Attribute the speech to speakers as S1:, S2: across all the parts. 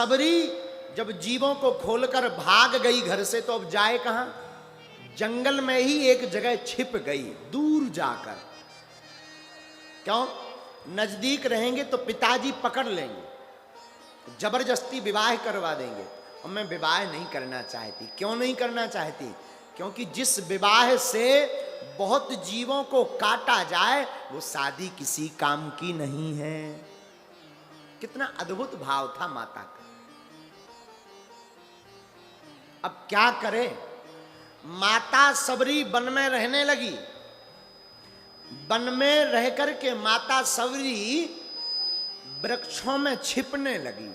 S1: सबरी जब जीवों को खोलकर भाग गई घर से, तो अब जाए कहां? जंगल में ही एक जगह छिप गई, दूर जाकर। क्यों? नजदीक रहेंगे तो पिताजी पकड़ लेंगे, जबरदस्ती विवाह करवा देंगे। और मैं विवाह नहीं करना चाहती। क्यों नहीं करना चाहती? क्योंकि जिस विवाह से बहुत जीवों को काटा जाए, वो शादी किसी काम की नहीं है। कितना अद्भुत भाव था माता का। अब क्या करे? माता सबरी वन में रहने लगी। वन में रह करके माता सबरी वृक्षों में छिपने लगी।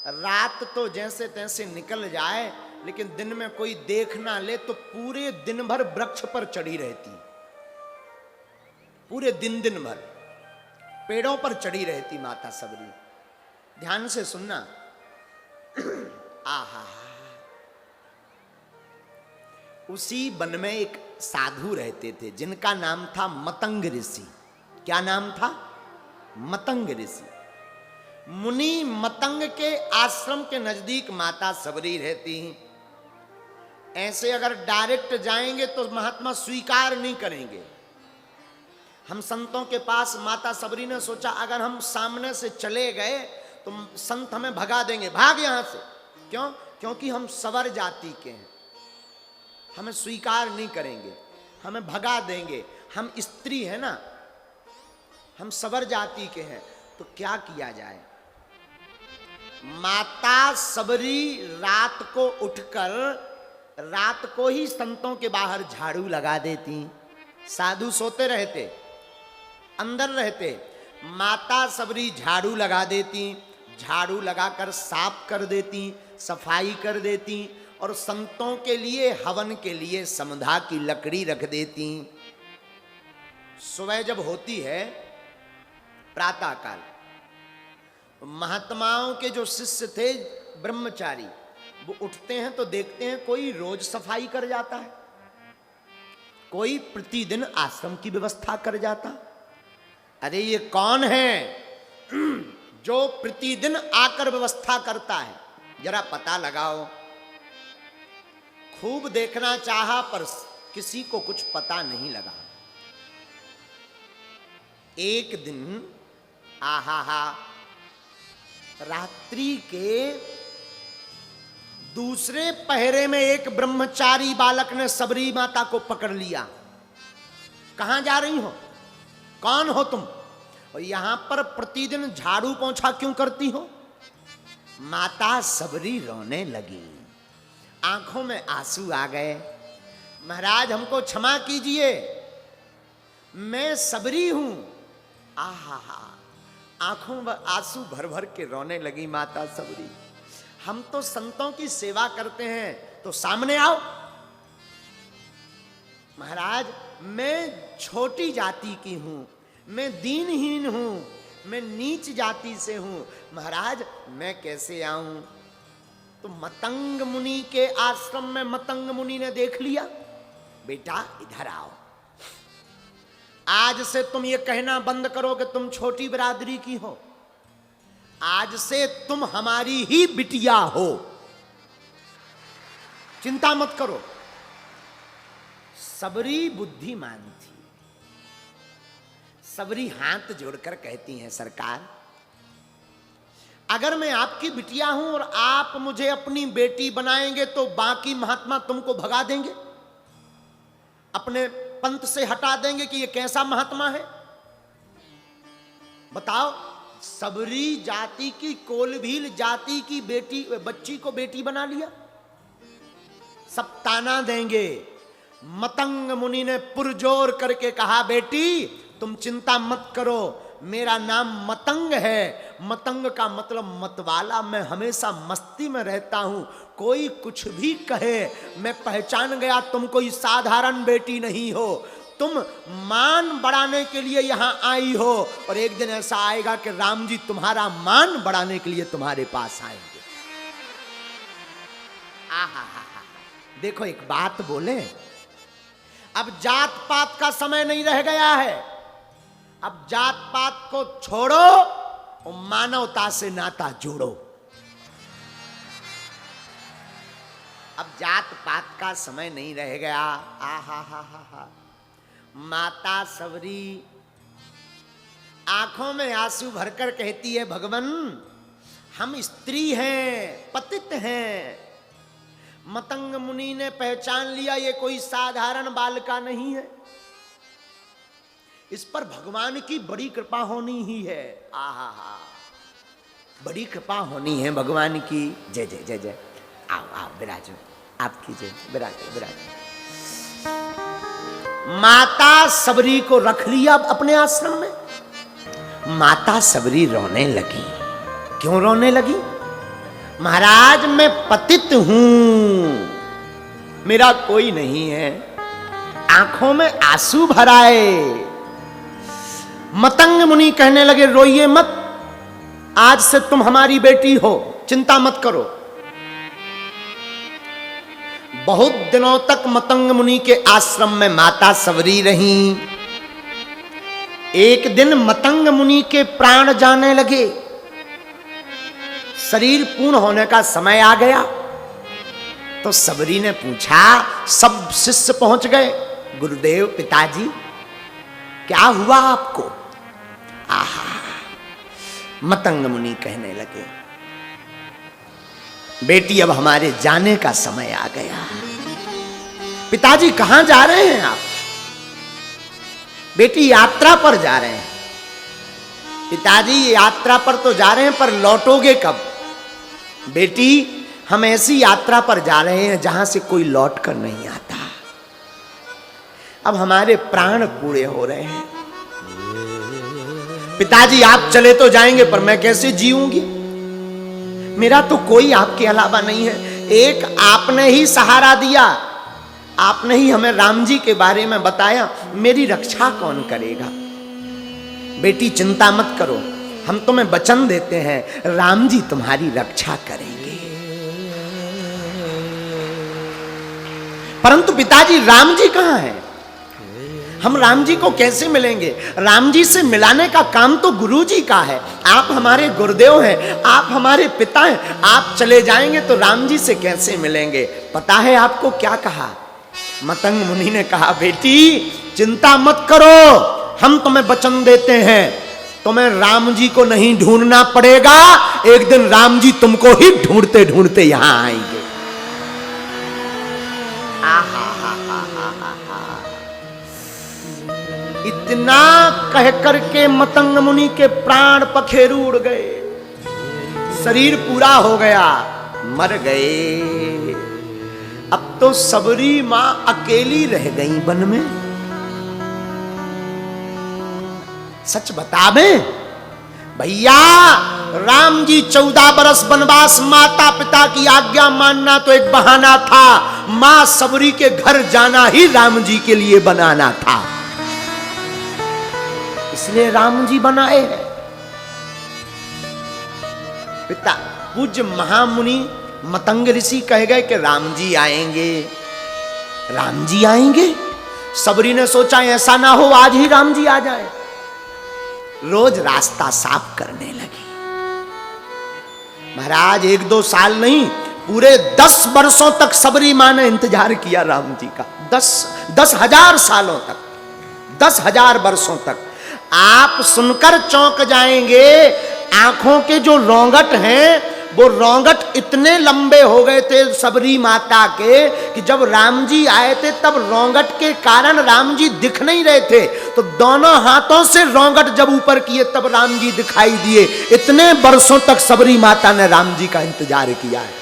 S1: रात तो जैसे तैसे निकल जाए, लेकिन दिन में कोई देख ना ले तो पूरे दिन भर वृक्ष पर चढ़ी रहती। पूरे दिन भर पेड़ों पर चढ़ी रहती माता सबरी। ध्यान से सुनना। आहा, उसी वन में एक साधु रहते थे जिनका नाम था मतंग ऋषि। क्या नाम था? मतंग ऋषि। मुनि मतंग के आश्रम के नजदीक माता सबरी रहती हैं। ऐसे अगर डायरेक्ट जाएंगे तो महात्मा स्वीकार नहीं करेंगे। हम संतों के पास, माता सबरी ने सोचा अगर हम सामने से चले गए तो संत हमें भगा देंगे, भाग यहां से। क्यों? क्योंकि हम सवर जाति के हैं, हमें स्वीकार नहीं करेंगे, हमें भगा देंगे। हम स्त्री है ना, हम सवर जाति के हैं। तो क्या किया जाए? माता सबरी रात को उठकर, रात को ही संतों के बाहर झाड़ू लगा देती। साधु सोते रहते, अंदर रहते, माता सबरी झाड़ू लगा देती। झाड़ू लगाकर साफ कर देती, सफाई कर देती, और संतों के लिए, हवन के लिए समधा की लकड़ी रख देती। सुबह जब होती है प्रातः काल, महात्माओं के जो शिष्य थे ब्रह्मचारी, वो उठते हैं तो देखते हैं कोई रोज सफाई कर जाता है, कोई प्रतिदिन आश्रम की व्यवस्था कर जाता। अरे ये कौन है जो प्रतिदिन आकर व्यवस्था करता है? जरा पता लगाओ। खूब देखना चाहा पर किसी को कुछ पता नहीं लगा। एक दिन आहा, रात्रि के दूसरे पहरे में एक ब्रह्मचारी बालक ने सबरी माता को पकड़ लिया। कहां जा रही हो? कौन हो तुम? और यहां पर प्रतिदिन झाड़ू पोंछा क्यों करती हो? माता सबरी रोने लगी, आंखों में आंसू आ गए। महाराज हमको क्षमा कीजिए, मैं सबरी हूं। आहा, आंखों में आंसू भर भर के रोने लगी माता सबरी। हम तो संतों की सेवा करते हैं, तो सामने आओ। महाराज मैं छोटी जाति की हूं, मैं दीनहीन हूं, मैं नीच जाति से हूं। महाराज मैं कैसे आऊं? तो मतंग मुनि के आश्रम में मतंग मुनि ने देख लिया, बेटा इधर आओ, आज से तुम ये कहना बंद करो कि तुम छोटी बिरादरी की हो। आज से तुम हमारी ही बिटिया हो, चिंता मत करो। सबरी बुद्धिमान थी। सबरी हाथ जोड़कर कहती हैं, सरकार अगर मैं आपकी बिटिया हूं और आप मुझे अपनी बेटी बनाएंगे तो बाकी महात्मा तुमको भगा देंगे, अपने पंथ से हटा देंगे कि ये कैसा महात्मा है। बताओ, सबरी जाति की, कोलभील जाति की बेटी, बच्ची को बेटी बना लिया, सब ताना देंगे। मतंग मुनि ने पुरजोर करके कहा, बेटी तुम चिंता मत करो, मेरा नाम मतंग है। मतंग का मतलब मतवाला, मैं हमेशा मस्ती में रहता हूं। कोई कुछ भी कहे, मैं पहचान गया तुम कोई साधारण बेटी नहीं हो, तुम मान बढ़ाने के लिए यहां आई हो, और एक दिन ऐसा आएगा कि राम जी तुम्हारा मान बढ़ाने के लिए तुम्हारे पास आएंगे। आहा, देखो एक बात बोले, अब जात पात का समय नहीं रह गया है। अब जात पात को छोड़ो और मानवता से नाता जोड़ो। अब जात पात का समय नहीं रह गया। हा। माता सबरी आंखों में आंसू भरकर कहती है, भगवन हम स्त्री हैं, पतित हैं। मतंग मुनि ने पहचान लिया ये कोई साधारण बालिका नहीं है, इस पर भगवान की बड़ी कृपा होनी ही है। आहा, बड़ी कृपा होनी है भगवान की। जय जय जय जय। आओ विराजो, आपकी जय, विराजो। माता सबरी को रख लिया अपने आश्रम में। माता सबरी रोने लगी। क्यों रोने लगी? महाराज मैं पतित हूं, मेरा कोई नहीं है। आंखों में आंसू भराए। मतंग मुनि कहने लगे, रोइए मत, आज से तुम हमारी बेटी हो, चिंता मत करो। बहुत दिनों तक मतंग मुनि के आश्रम में माता सबरी रहीं। एक दिन मतंग मुनि के प्राण जाने लगे, शरीर पूर्ण होने का समय आ गया। तो सबरी ने पूछा, सब शिष्य पहुंच गए, गुरुदेव पिताजी क्या हुआ आपको? आहा, मतंग मुनि कहने लगे, बेटी अब हमारे जाने का समय आ गया। पिताजी कहां जा रहे हैं आप? बेटी यात्रा पर जा रहे हैं। पिताजी यात्रा पर तो जा रहे हैं, पर लौटोगे कब? बेटी हम ऐसी यात्रा पर जा रहे हैं जहां से कोई लौट कर नहीं आता। अब हमारे प्राण पूरे हो रहे हैं। पिताजी आप चले तो जाएंगे, पर मैं कैसे जीऊंगी? मेरा तो कोई आपके अलावा नहीं है। एक आपने ही सहारा दिया, आपने ही हमें राम जी के बारे में बताया, मेरी रक्षा कौन करेगा? बेटी चिंता मत करो, हम तुम्हें वचन देते हैं, राम जी तुम्हारी रक्षा करेंगे। परंतु पिताजी राम जी कहां हैं? हम राम जी को कैसे मिलेंगे? राम जी से मिलाने का काम तो गुरु जी का है। आप हमारे गुरुदेव हैं, आप हमारे पिता हैं। आप चले जाएंगे तो राम जी से कैसे मिलेंगे? पता है आपको क्या कहा? मतंग मुनि ने कहा, बेटी चिंता मत करो, हम तुम्हें वचन देते हैं, तुम्हें राम जी को नहीं ढूंढना पड़ेगा। एक दिन राम जी तुमको ही ढूंढते ढूंढते यहां आएंगे। इतना कह करके मतंग मुनि के प्राण पखेरु उड़ गए, शरीर पूरा हो गया, मर गए। अब तो सबरी मां अकेली रह गई वन में। सच बता में भैया, राम जी 14 बरस वनवास, माता पिता की आज्ञा मानना तो एक बहाना था, मां सबरी के घर जाना ही राम जी के लिए बनाना था। इसलिए राम जी बनाए हैं। पिता पूज्य महामुनि मतंग ऋषि कह गए कि राम जी आएंगे, राम जी आएंगे। सबरी ने सोचा ऐसा ना हो आज ही राम जी आ जाए। रोज रास्ता साफ करने लगी। महाराज 1-2 साल नहीं, पूरे 10 वर्षों तक सबरी मां ने इंतजार किया राम जी का। 10,000 सालों तक, 10,000 वर्षों तक। आप सुनकर चौंक जाएंगे, आंखों के जो रोंगट हैं वो रोंगट इतने लंबे हो गए थे सबरी माता के कि जब राम जी आए थे तब रोंगट के कारण राम जी दिख नहीं रहे थे, तो दोनों हाथों से रोंगट जब ऊपर किए तब राम जी दिखाई दिए। इतने वर्षों तक सबरी माता ने राम जी का इंतजार किया है।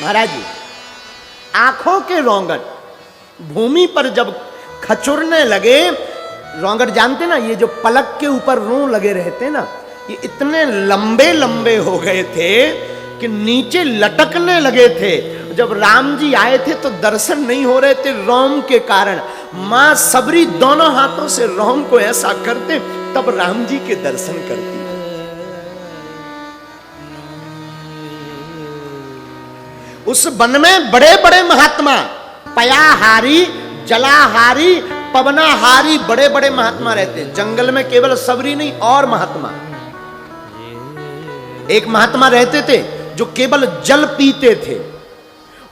S1: महाराज जी आंखों के रोंगट भूमि पर जब खचुरने लगे, रोंगट जानते ना, ये जो पलक के ऊपर रों लगे रहते ना, ये इतने लंबे लंबे हो गए थे कि नीचे लटकने लगे थे। जब राम जी आए थे तो दर्शन नहीं हो रहे थे रोम के कारण। मां सबरी दोनों हाथों से रोम को ऐसा करते तब राम जी के दर्शन करती। उस वन में बड़े बड़े महात्मा, पयाहारी, जलाहारी, पवनाहारी, बड़े बड़े महात्मा रहते। जंगल में केवल सबरी नहीं और महात्मा। एक महात्मा रहते थे जो केवल जल पीते थे।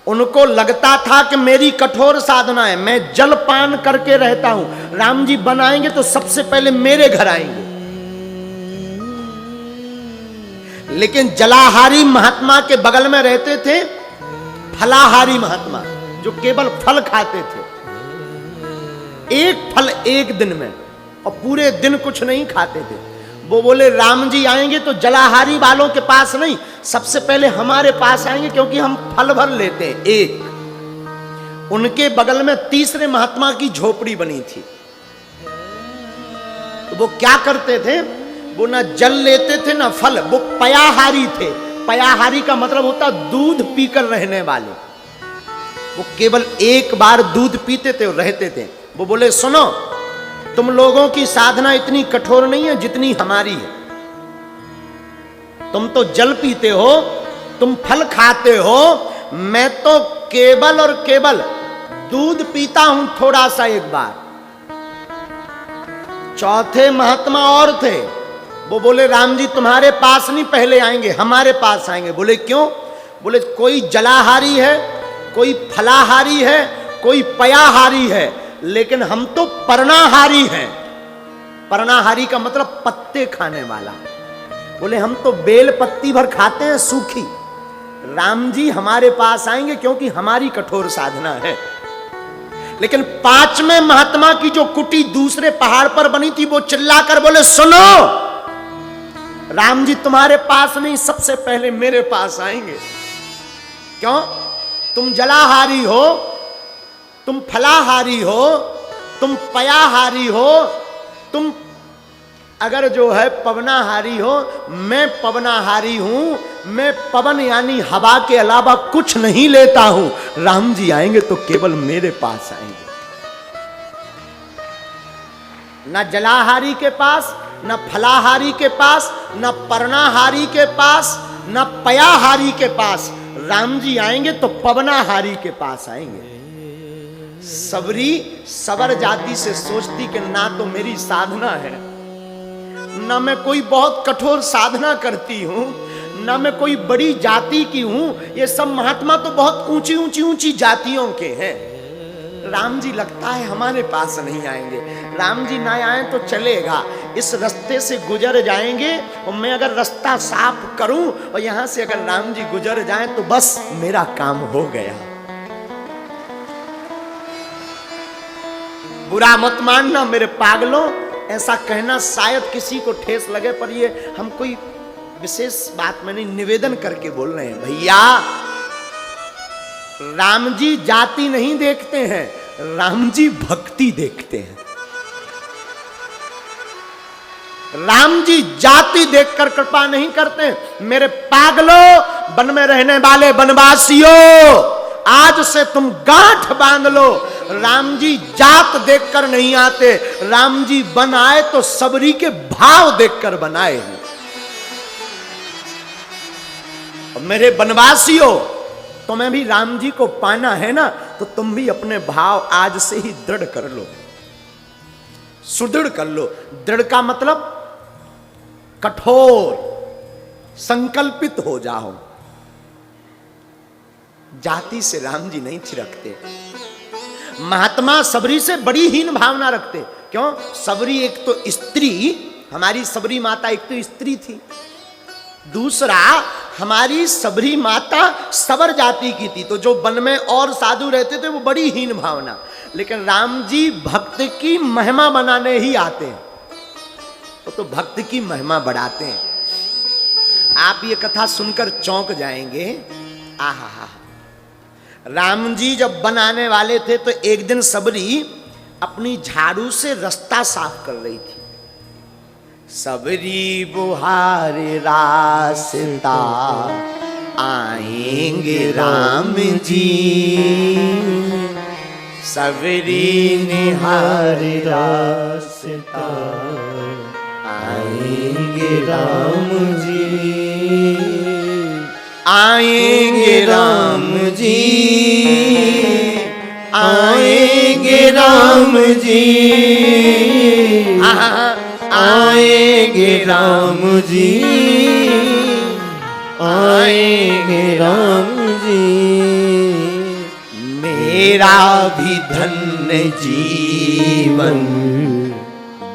S1: उनको लगता था कि मेरी कठोर साधना है, मैं जल पान करके रहता हूं, राम जी बनाएंगे तो सबसे पहले मेरे घर आएंगे। लेकिन जलाहारी महात्मा के बगल में रहते थे फलाहारी महात्मा, जो केवल फल खाते थे, एक फल एक दिन में, और पूरे दिन कुछ नहीं खाते थे। वो बोले राम जी आएंगे तो जलाहारी वालों के पास नहीं, सबसे पहले हमारे पास आएंगे, क्योंकि हम फल भर लेते हैं। एक उनके बगल में तीसरे महात्मा की झोपड़ी बनी थी। तो वो क्या करते थे, वो ना जल लेते थे ना फल, वो पयाहारी थे। पयाहारी का मतलब होता दूध पीकर रहने वाले। वो केवल एक बार दूध पीते थे और रहते थे। वो बोले सुनो, तुम लोगों की साधना इतनी कठोर नहीं है जितनी हमारी है। तुम तो जल पीते हो, तुम फल खाते हो, मैं तो केवल और केवल दूध पीता हूं थोड़ा सा एक बार। चौथे महात्मा और थे, वो बोले राम जी तुम्हारे पास नहीं पहले आएंगे, हमारे पास आएंगे। बोले क्यों? बोले कोई जलाहारी है, कोई फलाहारी है, कोई पयाहारी है, लेकिन हम तो पर्णाहारी हैं। पर्णाहारी का मतलब पत्ते खाने वाला। बोले हम तो बेल पत्ती भर खाते हैं सूखी, राम जी हमारे पास आएंगे क्योंकि हमारी कठोर साधना है। लेकिन पांचवें महात्मा की जो कुटी दूसरे पहाड़ पर बनी थी, वो चिल्लाकर बोले सुनो, राम जी तुम्हारे पास नहीं, सबसे पहले मेरे पास आएंगे। क्यों? तुम जलाहारी हो, तुम फलाहारी हो, तुम पयाहारी हो, तुम अगर जो है पवनाहारी हो, मैं पवनाहारी हूं। मैं पवन यानी हवा के अलावा कुछ नहीं लेता हूं। राम जी आएंगे तो केवल मेरे पास आएंगे। ना जलाहारी के पास, न फलाहारी के पास, न पर्णाहारी के पास, न पयाहारी के पास। राम जी आएंगे तो पवनाहारी के पास आएंगे। सबरी सबर जाति से सोचती कि ना तो मेरी साधना है, ना मैं कोई बहुत कठोर साधना करती हूं, ना मैं कोई बड़ी जाति की हूं। ये सब महात्मा तो बहुत ऊंची ऊंची ऊंची जातियों के हैं। राम जी लगता है हमारे पास नहीं आएंगे। राम जी ना आए तो चलेगा, इस रास्ते से गुजर जाएंगे, और मैं अगर रास्ता साफ करूं और यहां से अगर राम जी गुजर जाएं तो बस मेरा काम हो गया। बुरा मत मानना मेरे पागलों, ऐसा कहना शायद किसी को ठेस लगे, पर ये हम कोई विशेष बात में नहीं, निवेदन करके बोल रहे हैं। भैया राम जी जाति नहीं देखते हैं, राम जी भक्ति देखते हैं। राम जी जाति देखकर कृपा नहीं करते। मेरे पागलों, वन में रहने वाले वनवासियों, आज से तुम गांठ बांध लो। राम जी जात देखकर नहीं आते, राम जी बनाए तो सबरी के भाव देखकर बनाए हैं। और मेरे वनवासियों, तुम्हें भी राम जी को पाना है ना, तो तुम भी अपने भाव आज से ही दृढ़ कर लो, सुदृढ़ कर लो। दृढ़ का मतलब कठोर, संकल्पित हो जाओ। जाति से राम जी नहीं थिरकते। महात्मा सबरी से बड़ी हीन भावना रखते। क्यों? सबरी एक तो स्त्री, हमारी सबरी माता एक तो स्त्री थी, दूसरा हमारी सबरी माता सबर जाति की थी, तो जो वन में और साधु रहते थे वो बड़ी हीन भावना। लेकिन राम जी भक्त की महिमा बनाने ही आते हैं, वो तो भक्त की महिमा बढ़ाते हैं। आप ये कथा सुनकर चौंक जाएंगे। आहा, राम जी जब बनाने वाले थे तो एक दिन सबरी अपनी झाड़ू से रास्ता साफ कर रही थी। सबरी बुहारे रास्ता आएंगे राम जी, सबरी निहारे रास्ता आएंगे राम जी, आएंगे राम जी, आएंगे राम जी, आएंगे राम जी, आएंगे
S2: राम जी।
S1: मेरा भी धन्य जीवन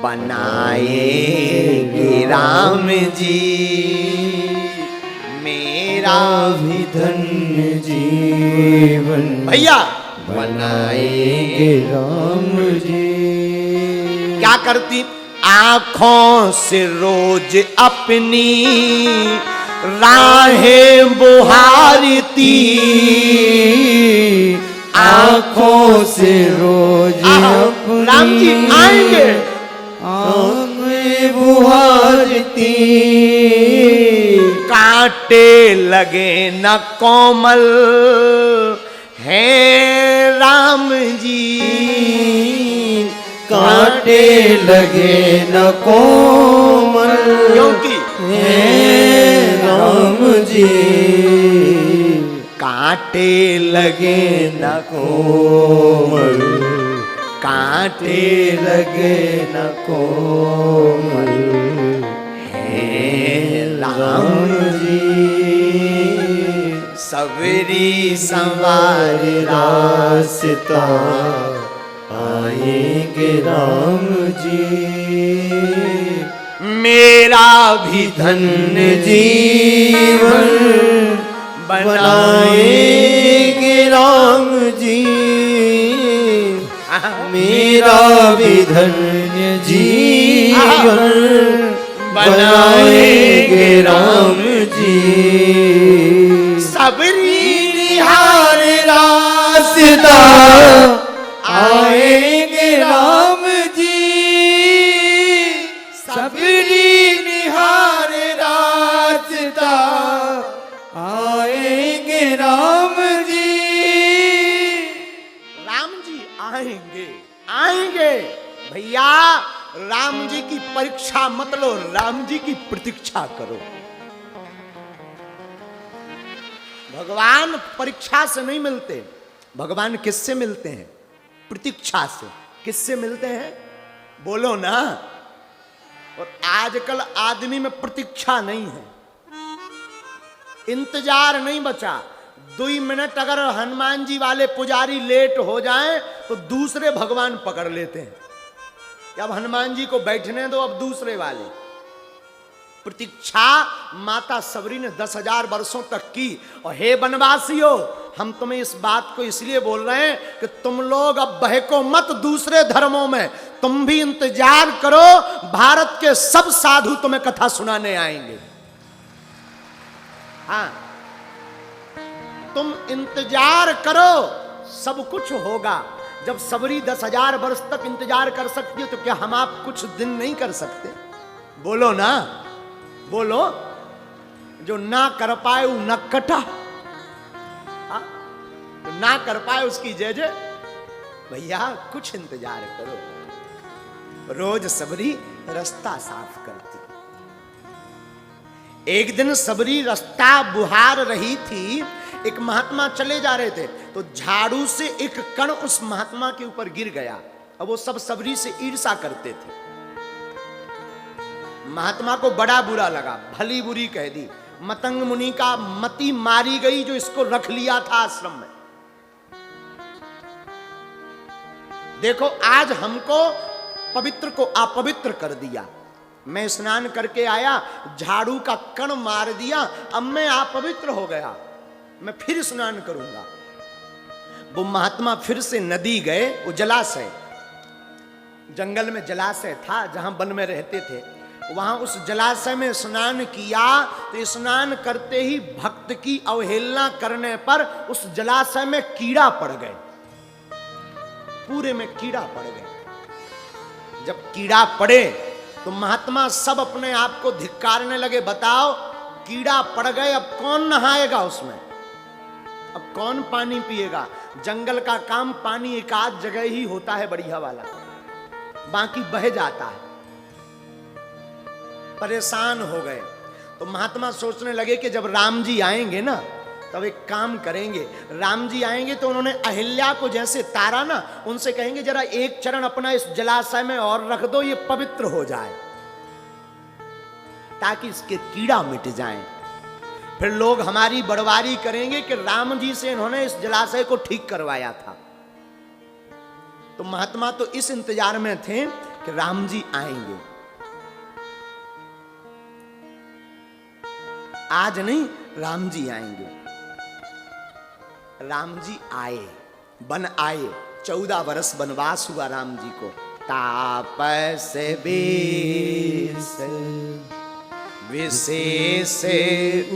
S1: बनाएंगे राम जी, मेरा भी
S2: धन्य जीवन
S1: भैया
S2: बनाएंगे राम जी।
S1: क्या करती? आंखों से रोज अपनी राहें बुहारती,
S2: आंखों से रोज अपनी
S1: राम जी आएंगे
S2: आंखें बुहारती,
S1: कांटे लगे न कोमल है राम जी,
S2: कांटे लगे न कोमल
S1: क्योंकि
S2: है राम जी।
S1: कांटे लगे न
S2: कोमल,
S1: कांटे
S2: लगे न कोमल
S1: है राम
S2: जी।
S1: सबरी संवार
S2: रास्ता आएंगे राम जी।
S1: मेरा भी
S2: धन्य जीवन बनाएंगे राम जी। मेरा भी धन्य जीवन बनाएंगे राम जी।
S1: सबरी
S2: निहार रास्ता आएंगे राम जी। सबरी निहार रास्ता आएंगे राम जी।
S1: राम जी आएंगे, आएंगे भैया। राम जी की परीक्षा मत लो, राम जी की प्रतीक्षा करो। भगवान परीक्षा से नहीं मिलते, भगवान किससे मिलते हैं? प्रतीक्षा से। किससे मिलते हैं? बोलो ना। और आजकल आदमी में प्रतीक्षा नहीं है, इंतजार नहीं बचा। 2 मिनट अगर हनुमान जी वाले पुजारी लेट हो जाएं तो दूसरे भगवान पकड़ लेते हैं। अब हनुमान जी को बैठने दो, अब दूसरे वाले। प्रतीक्षा माता सबरी ने 10,000 वर्षों तक की। और हे वनवासियों, हम तुम्हें इस बात को इसलिए बोल रहे हैं कि तुम लोग अब बहको मत दूसरे धर्मों में, तुम भी इंतजार करो, भारत के सब साधु तुम्हें कथा सुनाने आएंगे। हाँ, तुम इंतजार करो, सब कुछ होगा। जब सबरी 10,000 वर्ष तक इंतजार कर सकती है तो क्या हम आप कुछ दिन नहीं कर सकते? बोलो ना, बोलो। जो ना कर पाए वो नक्कटा, तो ना कर पाए उसकी जय जय। भैया कुछ इंतजार करो। रोज सबरी रास्ता साफ करती। एक दिन सबरी रास्ता बुहार रही थी, एक महात्मा चले जा रहे थे तो झाड़ू से एक कण उस महात्मा के ऊपर गिर गया। अब वो सब सबरी से ईर्ष्या करते थे। महात्मा को बड़ा बुरा लगा, भली बुरी कह दी। मतंग मुनि का मति मारी गई जो इसको रख लिया था आश्रम में। देखो आज हमको पवित्र को अपवित्र कर दिया। मैं स्नान करके आया, झाड़ू का कण मार दिया, अब मैं अपवित्र हो गया, मैं फिर स्नान करूंगा। वो महात्मा फिर से नदी गए, वो जलाशय, जंगल में जलाशय था जहां वन में रहते थे, वहां उस जलाशय में स्नान किया। तो स्नान करते ही भक्त की अवहेलना करने पर उस जलाशय में कीड़ा पड़ गए, पूरे में कीड़ा पड़ गए। जब कीड़ा पड़े तो महात्मा सब अपने आप को धिक्कारने लगे। बताओ, कीड़ा पड़ गए, अब कौन नहाएगा उसमें, अब कौन पानी पिएगा? जंगल का काम पानी एक आध जगह ही होता है बढ़िया वाला, बाकी बह जाता है। परेशान हो गए तो महात्मा सोचने लगे कि जब राम जी आएंगे ना तब एक काम करेंगे। राम जी आएंगे तो उन्होंने अहिल्या को जैसे तारा ना, उनसे कहेंगे जरा एक चरण अपना इस जलाशय में और रख दो, ये पवित्र हो जाए, ताकि इसके कीड़ा मिट जाएं। फिर लोग हमारी बड़वारी करेंगे कि राम जी से इन्होंने इस जलाशय को ठीक करवाया था। तो महात्मा तो इस इंतजार में थे कि राम जी आएंगे। आज नहीं, राम जी आएंगे। राम जी आए, बन आए। 14 वर्ष वनवास हुआ राम जी को। तापस बेस विशेष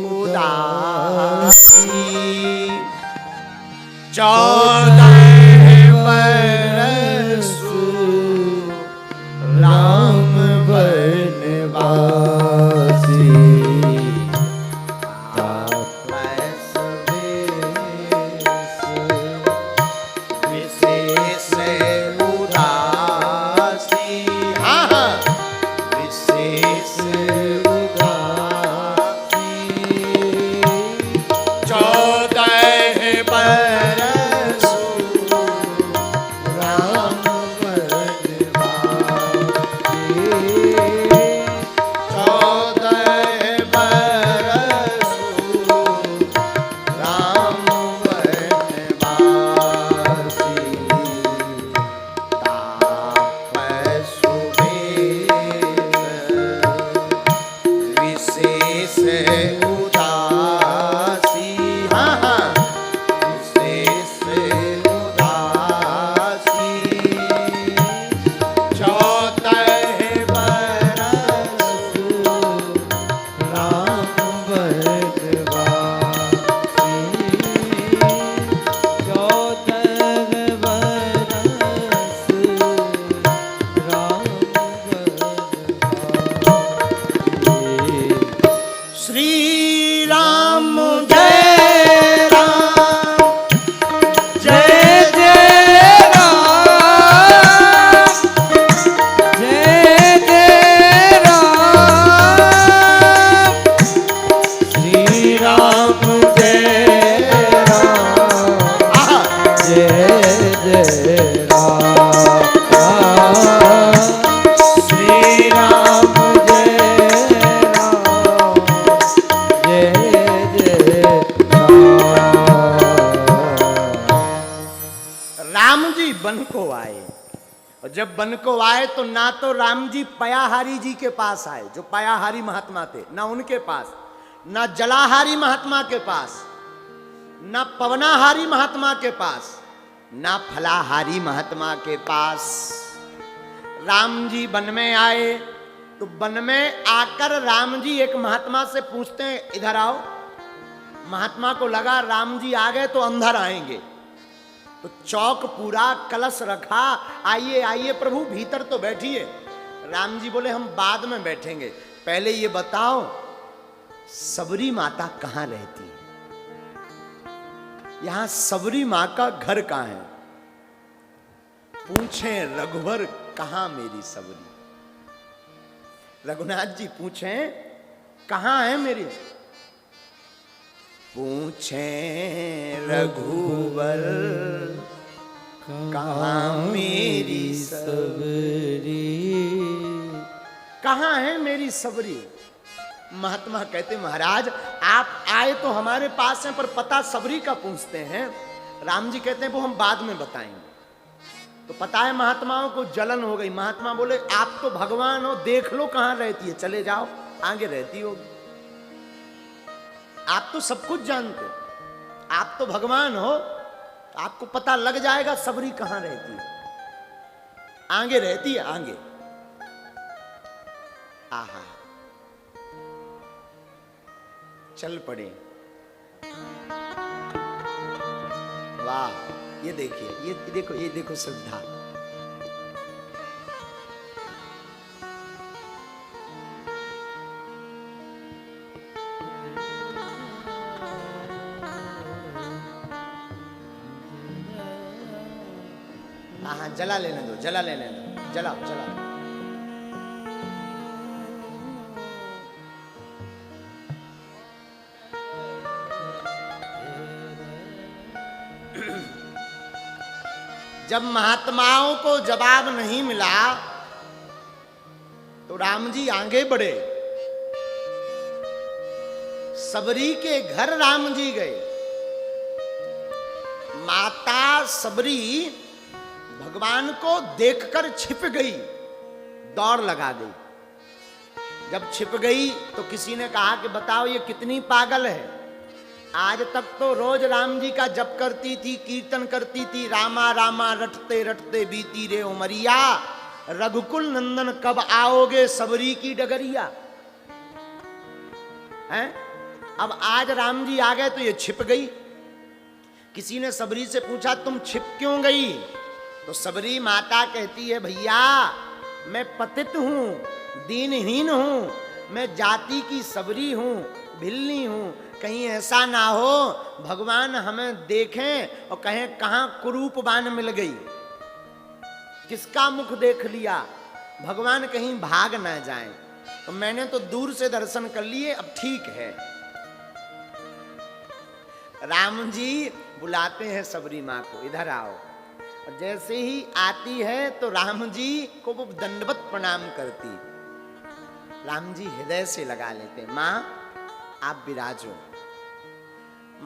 S1: उदासी 14 वर्ष
S2: राम वनवासी
S1: तापस बेस विशेष उदासी। हाँ हाँ, विशेष उदासी 14 वर्ष राम वनवासी 14 वर्ष राम वनवासी। तापसु बेस विशेष उदासी। हाँ हाँ, विशेष उदासी 14 वर्ष
S2: राम वनवासी 14 वर्ष राम वनवासी।
S1: श्री राम जय राम,
S2: जय जय राम, जय जय राम, श्री राम जय राम,
S1: आहा,
S2: जय जय राम, श्री राम जय राम, जय जय राम।
S1: राम जी वन को आए। और जब वन को आए तो ना तो राम जी पयाहारी जी के पास आए, जो पयाहारी महात्मा थे, ना उनके पास, ना जलाहारी महात्मा के पास, ना पवनाहारी महात्मा के पास, ना फलाहारी महात्मा के पास। राम जी वन में आए तो वन में आकर राम जी एक महात्मा से पूछते हैं, इधर आओ। महात्मा को लगा राम जी आ गए तो अंदर आएंगे, तो चौक पूरा, कलश रखा, आइए आइए प्रभु भीतर तो बैठिए। राम जी बोले हम बाद में बैठेंगे, पहले ये बताओ सबरी माता कहाँ रहती है? यहां सबरी मां का घर कहाँ है? पूछे रघुवर कहाँ मेरी सबरी? रघुनाथ जी पूछे कहाँ है मेरी? पूछे रघुवर कहाँ मेरी
S2: सबरी,
S1: कहाँ है मेरी सबरी? महात्मा कहते महाराज आप आए तो हमारे पास हैं, पर पता सबरी का पूछते हैं। राम जी कहते हैं वो हम बाद में बताएंगे। तो पता है महात्माओं को जलन हो गई। महात्मा बोले आप तो भगवान हो, देख लो कहाँ रहती है, चले जाओ, आगे रहती होगी। आप तो सब कुछ जानते हो, आप तो भगवान हो, आपको पता लग जाएगा सबरी कहां रहती है। आगे रहती है, आगे। आहा, चल पड़े। वाह, ये देखिए, ये देखो, ये देखो श्रद्धा। हाँ, जला लेने दो, जला लेने दो, जलाओ जलाओ। जब महात्माओं को जवाब नहीं मिला तो राम जी आगे बढ़े। सबरी के घर राम जी गए। माता सबरी भगवान को देखकर छिप गई, दौड़ लगा गई। जब छिप गई तो किसी ने कहा कि बताओ ये कितनी पागल है, आज तक तो रोज राम जी का जप करती थी, कीर्तन करती थी, रामा रामा रटते रटते बीती रे उमरिया, रघुकुल नंदन कब आओगे सबरी की डगरिया। हैं? अब आज राम जी आ गए तो ये छिप गई। किसी ने सबरी से पूछा तुम छिप क्यों गई? तो सबरी माता कहती है भैया मैं पतित हूं, दीनहीन हूं, मैं जाति की सबरी हूं, भिल्ली हूं, कहीं ऐसा ना हो भगवान हमें देखें और कहें कहां कुरूपवान मिल गई, किसका मुख देख लिया, भगवान कहीं भाग ना जाएं। तो मैंने तो दूर से दर्शन कर लिए, अब ठीक है। राम जी बुलाते हैं सबरी माँ को, इधर आओ। और जैसे ही आती है तो राम जी को वो दंडवत प्रणाम करती। राम जी हृदय से लगा लेते, माँ आप विराजो।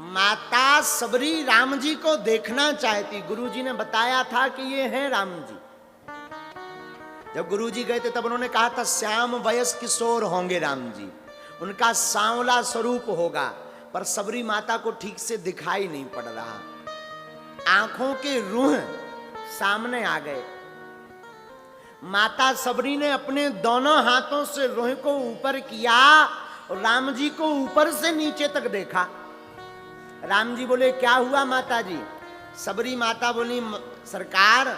S1: माता सबरी राम जी को देखना चाहती। गुरुजी ने बताया था कि ये हैं राम जी। जब गुरुजी गए थे तब उन्होंने कहा था श्याम वयस किशोर होंगे राम जी, उनका सांवला स्वरूप होगा। पर सबरी माता को ठीक से दिखाई नहीं पड़ रहा, आंखों के रूह सामने आ गए। माता सबरी ने अपने दोनों हाथों से रूह को ऊपर किया और राम जी को ऊपर से नीचे तक देखा। राम जी बोले क्या हुआ माता जी? सबरी माता बोली सरकार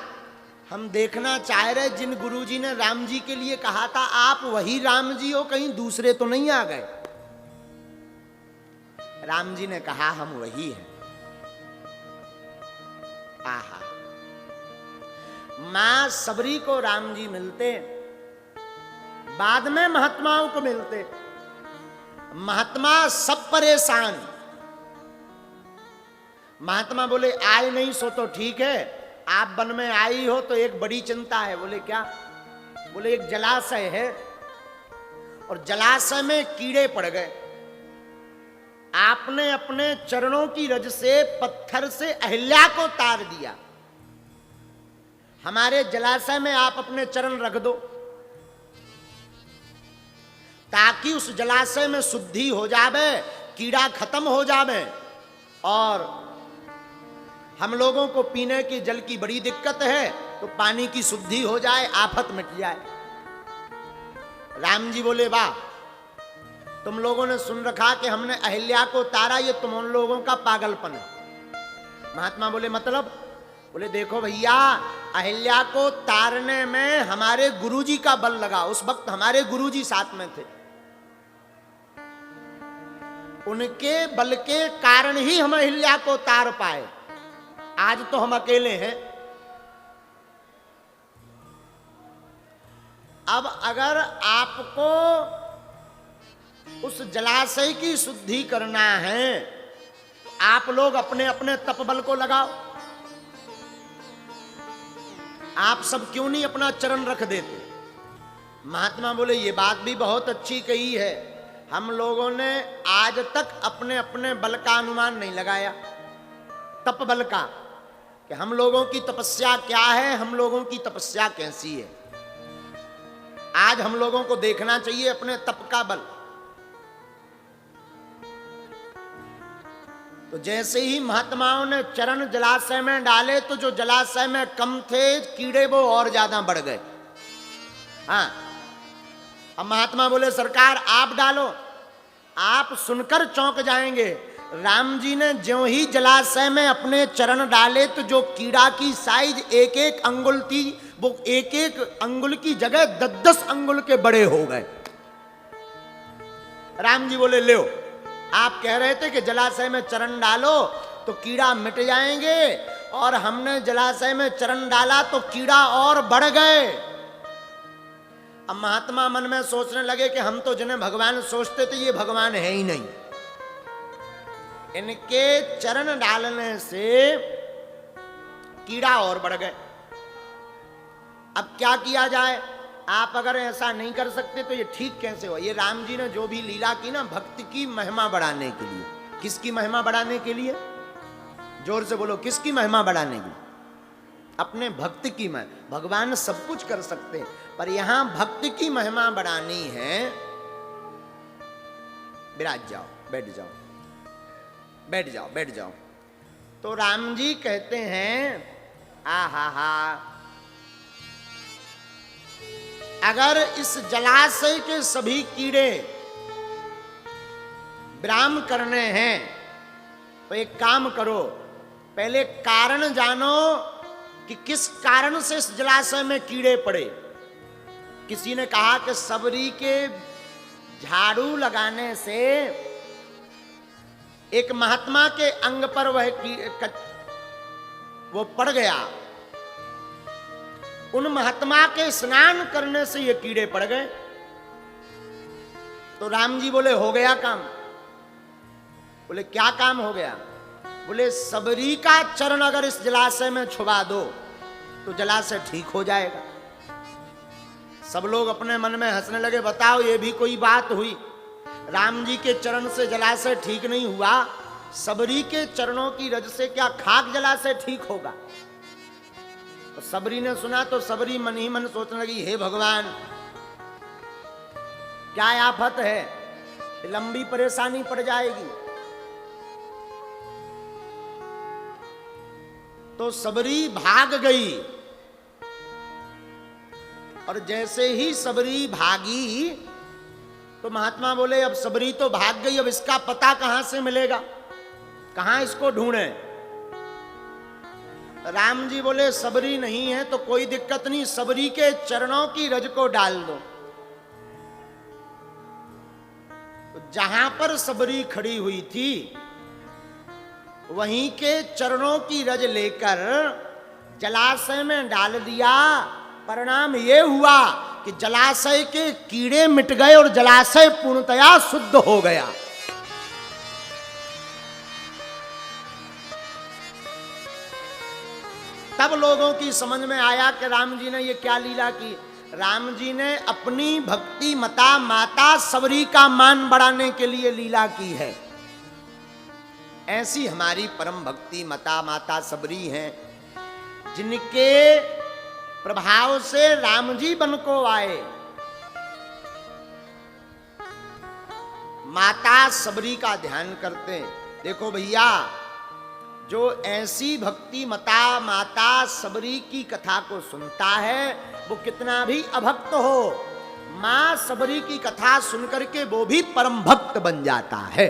S1: हम देखना चाह रहे जिन गुरुजी ने राम जी के लिए कहा था आप वही राम जी हो, कहीं दूसरे तो नहीं आ गए? राम जी ने कहा हम वही हैं। आहा, मां सबरी को राम जी मिलते, बाद में महात्माओं को मिलते। महात्मा सब परेशान। महात्मा बोले आए नहीं सो तो ठीक है, आप वन में आई हो तो एक बड़ी चिंता है। बोले क्या? बोले एक जलाशय है और जलाशय में कीड़े पड़ गए, आपने अपने चरणों की रज से पत्थर से अहिल्या को तार दिया, हमारे जलाशय में आप अपने चरण रख दो ताकि उस जलाशय में शुद्धि हो जावे, कीड़ा खत्म हो जावे और हम लोगों को पीने के जल की बड़ी दिक्कत है तो पानी की शुद्धि हो जाए, आफत मिट जाए। राम जी बोले वाह, तुम लोगों ने सुन रखा कि हमने अहिल्या को तारा, ये तुम उन लोगों का पागलपन है। महात्मा बोले मतलब? बोले देखो भैया अहिल्या को तारने में हमारे गुरुजी का बल लगा, उस वक्त हमारे गुरुजी साथ में थे, उनके बल के कारण ही हम अहिल्या को तार पाए, आज तो हम अकेले हैं। अब अगर आपको उस जलाशय की शुद्धि करना है तो आप लोग अपने अपने तपबल को लगाओ, आप सब क्यों नहीं अपना चरण रख देते? महात्मा बोले ये बात भी बहुत अच्छी कही है, हम लोगों ने आज तक अपने अपने बल का अनुमान नहीं लगाया, तप बल का, कि हम लोगों की तपस्या क्या है, हम लोगों की तपस्या कैसी है। आज हम लोगों को देखना चाहिए अपने तप का बल। तो जैसे ही महात्माओं ने चरण जलाशय में डाले तो जो जलाशय में कम थे कीड़े वो और ज्यादा बढ़ गए। हाँ, अब महात्मा बोले सरकार आप डालो, आप सुनकर चौंक जाएंगे। राम जी ने ज्यों ही जलाशय में अपने चरण डाले तो जो कीड़ा की साइज एक एक अंगुल थी वो एक एक अंगुल की जगह 10-10 अंगुल के बड़े हो गए। राम जी बोले ले, आप कह रहे थे कि जलाशय में चरण डालो तो कीड़ा मिट जाएंगे, और हमने जलाशय में चरण डाला तो कीड़ा और बढ़ गए। अब महात्मा मन में सोचने लगे कि हम तो जिन्हें भगवान सोचते थे ये भगवान है ही नहीं, इनके चरण डालने से कीड़ा और बढ़ गए। अब क्या किया जाए? आप अगर ऐसा नहीं कर सकते तो ये ठीक कैसे हो? ये राम जी ने जो भी लीला की ना, भक्ति की महिमा बढ़ाने के लिए। किसकी महिमा बढ़ाने के लिए? जोर से बोलो, किसकी महिमा बढ़ाने की? अपने भक्त की महिमा। भगवान सब कुछ कर सकते हैं, पर यहां भक्ति की महिमा बढ़ानी है। विराज जाओ, बैठ जाओ, बैठ जाओ, बैठ जाओ। तो राम जी कहते हैं, हा, अगर इस जलाशय के सभी कीड़े विराम करने हैं तो एक काम करो, पहले कारण जानो कि किस कारण से इस जलाशय में कीड़े पड़े। किसी ने कहा कि सबरी के झाड़ू लगाने से एक महात्मा के अंग पर वो पड़ गया, उन महात्मा के स्नान करने से ये कीड़े पड़ गए। तो राम जी बोले हो गया काम। बोले क्या काम हो गया? बोले सबरी का चरण अगर इस जलाशय में छुपा दो तो जलाशय ठीक हो जाएगा। सब लोग अपने मन में हंसने लगे, बताओ ये भी कोई बात हुई? राम जी के चरण से जलाशय ठीक नहीं हुआ, सबरी के चरणों की रज से क्या खाक जलाशय ठीक होगा? तो सबरी ने सुना तो सबरी मन ही मन सोचने लगी, हे भगवान क्या आफत है, लंबी परेशानी पड़ जाएगी। तो सबरी भाग गई, और जैसे ही सबरी भागी तो महात्मा बोले अब सबरी तो भाग गई, अब इसका पता कहां से मिलेगा, कहां इसको ढूंढे? राम जी बोले सबरी नहीं है तो कोई दिक्कत नहीं, सबरी के चरणों की रज को डाल दो। तो जहां पर सबरी खड़ी हुई थी वहीं के चरणों की रज लेकर जलाशय में डाल दिया। परिणाम ये हुआ कि जलाशय के कीड़े मिट गए और जलाशय पूर्णतया शुद्ध हो गया। तब लोगों की समझ में आया कि राम जी ने ये क्या लीला की। राम जी ने अपनी भक्ति मता माता सबरी का मान बढ़ाने के लिए लीला की है। ऐसी हमारी परम भक्ति मता माता सबरी हैं, जिनके प्रभाव से राम जी बन को आए। माता सबरी का ध्यान करते हैं। देखो भैया, जो ऐसी भक्ति मता माता सबरी की कथा को सुनता है वो कितना भी अभक्त हो, मां सबरी की कथा सुनकर के वो भी परम भक्त बन जाता है।